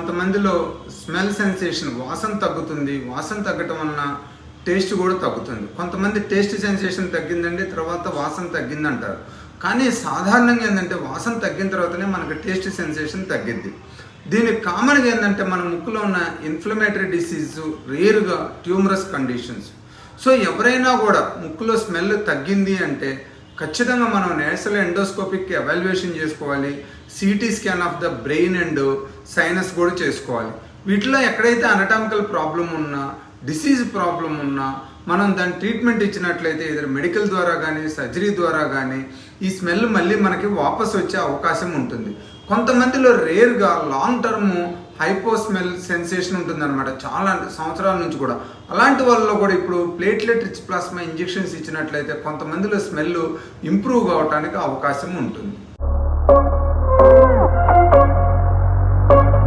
కొంతమందిలో smell sensation వాసన తగ్గుతుంది. వాసన తగ్గటం వలన టేస్ట్ కూడా తగ్గుతుంది. కొంతమంది టేస్ట్ సెన్సేషన్ తగ్గిందండి, తర్వాత వాసన తగ్గిందంటారు. కానీ సాధారణంగా ఏంటంటే వాసన తగ్గిన తర్వాతనే మనకు టేస్ట్ సెన్సేషన్ తగ్గిద్ది. దీనికి కామన్గా ఏంటంటే మన ముక్కులో ఉన్న ఇన్ఫ్లమేటరీ డిసీజ్, రేరుగా ట్యూమరస్ కండిషన్స్. సో ఎవరైనా కూడా ముక్కులో స్మెల్ తగ్గింది అంటే ఖచ్చితంగా మనం నేషనల్ ఎండోస్కోపిక్ ఎవాల్యుయేషన్ చేసుకోవాలి. CT scan of the brain and sinus కూడా చేసుకోవాలి. వీటిలో ఎక్కడైతే అనటామికల్ ప్రాబ్లం ఉన్నా, డిసీజ్ ప్రాబ్లం ఉన్నా మనం దాని ట్రీట్మెంట్ ఇచ్చినట్లయితే ఇద్దరు మెడికల్ ద్వారా కానీ సర్జరీ ద్వారా కానీ ఈ స్మెల్ మళ్ళీ మనకి వాపస్ వచ్చే అవకాశం ఉంటుంది. కొంతమందిలో రేర్గా long term hypo smell sensation ఉంటుందన్నమాట, చాలా సంవత్సరాల నుంచి కూడా. అలాంటి వాళ్ళలో కూడా ఇప్పుడు ప్లేట్లెట్ రిచ్ ప్లాస్మా ఇంజెక్షన్స్ ఇచ్చినట్లయితే కొంతమందిలో స్మెల్ ఇంప్రూవ్ కావడానికి అవకాశం ఉంటుంది.